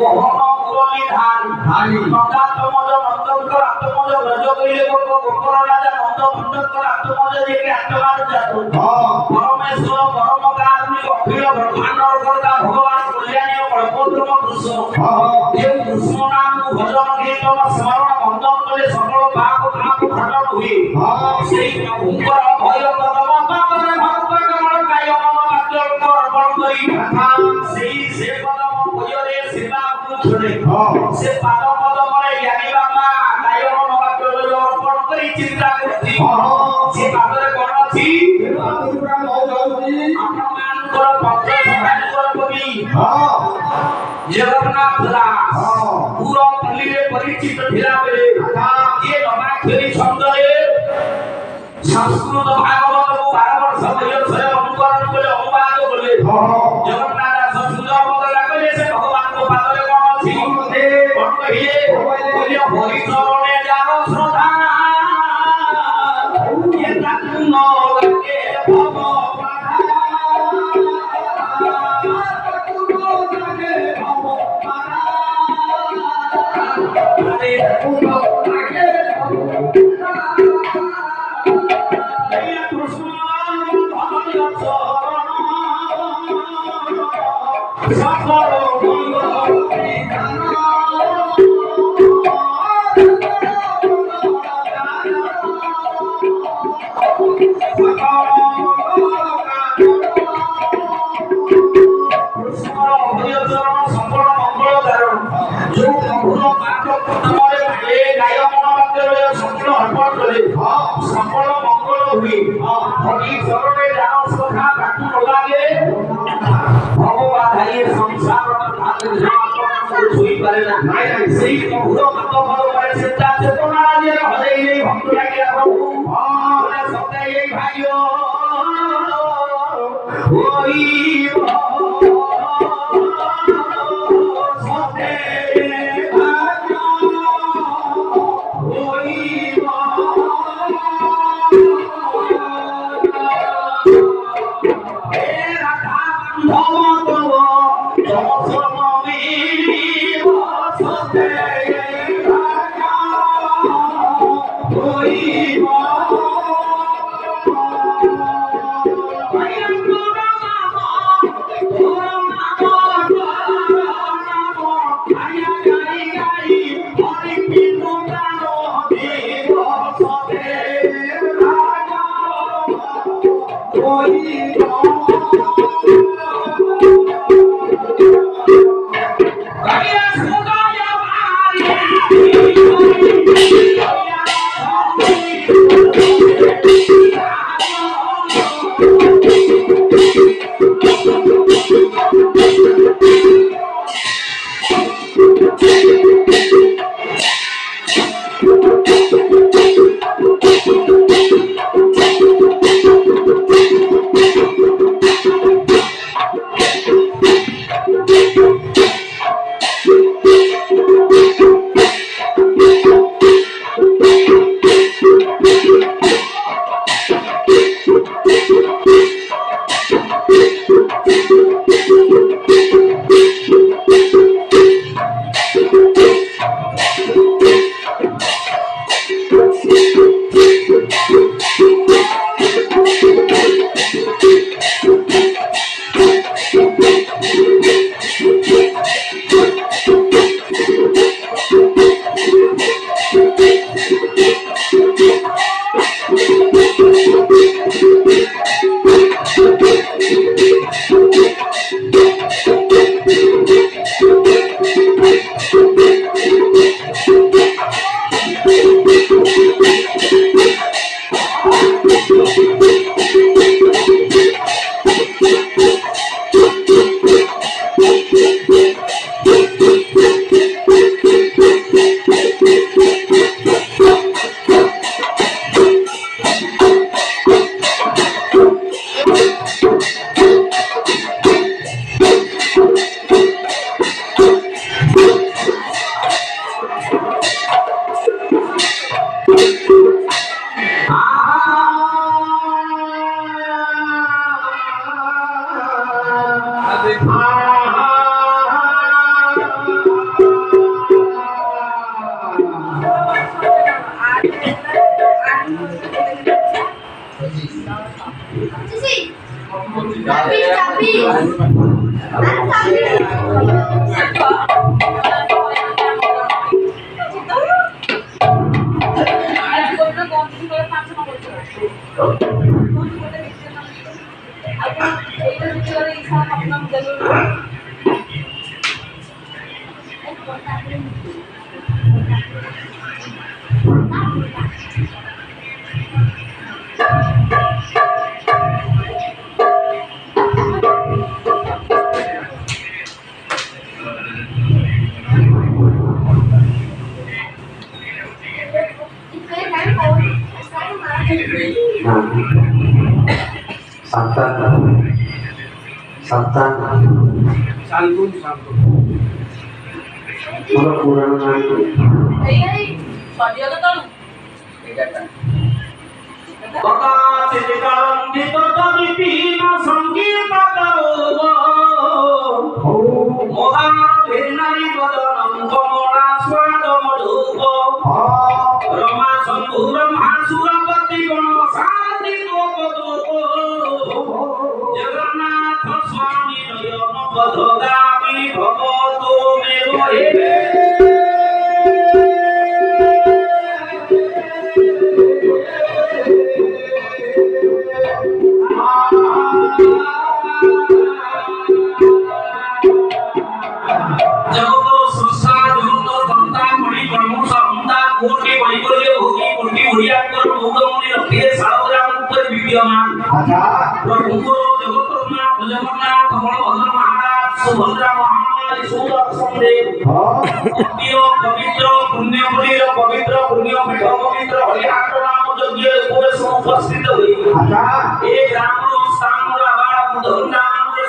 মোহন মুরলী ধান নন্দাত্মজ নন্দঙ্কর আত্মজ ব্রজ কইলে গোপর রাজা নন্দ ভণ্ডঙ্কর আত্মজ যেকে আত্মবার জাত পরমেশ্বর পরম কারুণিক অখিল ব্রহ্মাণ্ডর কর্তা ভগবান কল্যাণী কল্পদ্রুম কৃষ্ণ দেব কৃষ্ণ নাম ভজন কীর্তন স্মরণ বন্দন করে সকল পাপ পাপ খণ্ডন হুয়ে সেই প্রভুঙ্কর ভয় প্রথম পাপরে ভক্ত কমল কায় মম বাক্য অর্পণ করি সেই সে পদম ভয়রে সেবা বুঝরে সে পাদ পদমরে জ্ঞানী বাবা কায় মম বাক্য অর্পণ করি চিন্তা করছি সে পাদরে কোন আছে আপনার ভক্ত সহায় করি जगन्नाथ दास पूरा पल्लीरे परिचित थिला बेले ये नमाखेरी छंदरे संस्कृत भागवत को 12 वर्ष भय अनुकरण करे अनुवाद बोले जगन्नाथ दास सुंदर बदला कले से भगवान को पादरे कोन अछि कोन कहिए बोले हरि चरणे जानो श्रद्धा ये तन्न लगे भगवान সকল মঙ্গল হুই হরি চরণে যাও সখা কাটু লাগে ভগবান হাইয়ে সংসার ভাগে যাওয়া ছুঁই পারে না সেই প্রভুর কত ভালো করে চিন্তা চেতনা দিয়ে হলে এই ভক্ত লাগে প্রভু বলে সদাই এই ভাইও ওই Santan santun kalau kurang Kata citikaran ditata dipina sanggita karuba Moha bhinari badanam kamala swada madhuba Rama sambhuram hasurapati gana sati gopadopo Jagannatha swami nayana badhagami bhavato mero ebe Subhadra महामारी सुदर्शन देव पवित्र पुण्य मंदिर पवित्र पुण्य पीठ पवित्र हरिहाट नाम यज्ञ पूरे उपस्थित हुई एक राम स्थान आवार धन्ना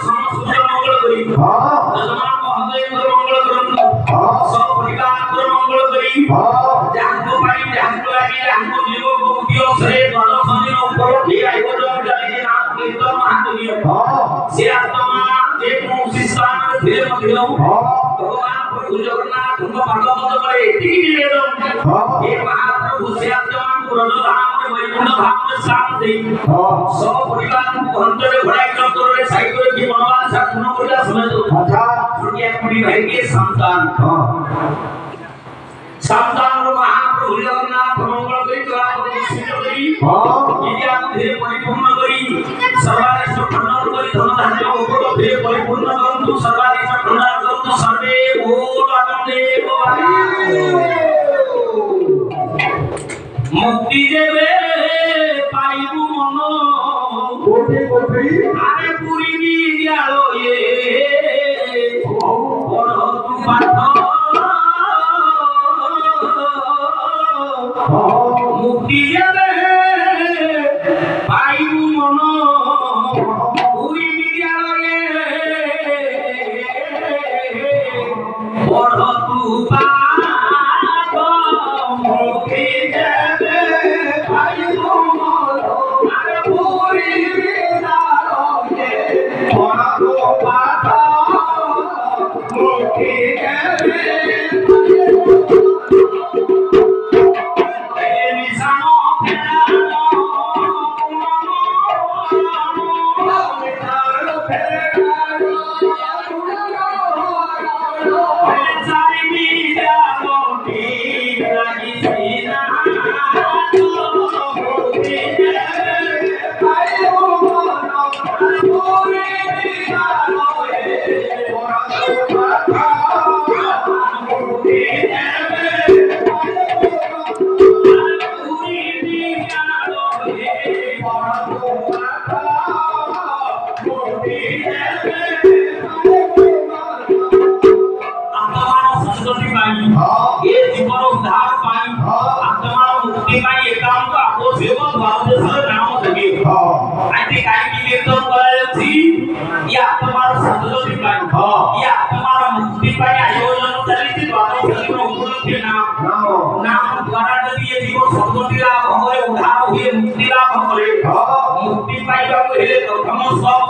समस्त मंगल करी जजमान महोदय मंगल करंतु सब परिवार मंगल करी जानको पाई जानको लागि जानको जीव मुक्तियो से दर्शन ऊपर ही आयोजन जाने नाम कीर्तन महात्म्य से आत्मा एक शिष्टान फिर मध्य भगवान प्रभु जगन्नाथ उनको भागवत करे तीन निवेदन ये महाप्रभु से आत्मान पुरन धाम में वैकुंठ धाम में स्थान दे सब परिवार को अंतर घोड़ा कर करे साइकिल की मनवान सा गुण करला समय दो छोटी अपनी भाई के संतान संतान को महाप्रभु जगन्नाथ मंगल करी तो आप सुनो करी यदि आप धीरे परिपूर्ण करी सर्वारिष्ट खंडन करी धन धान्य ऊपर धीरे परिपूर्ण करंतु सर्वारिष्ट खंडन करंतु सर्वे बोल आनंदे मुक्ति देवे पाइबु मन कोटि कोटि आरे पुरी विद्यालो ये बड़ तू पाठ मुक्ति देवे पाइबु मन पुरी विद्यालये बड़ तू पाठ मुक्ति देवे पाइबु मन आरे पुरी विद्यालये बड़ तू पाठ मुक्ति देवे मुक्ति पाइबा को हेले प्रथम सब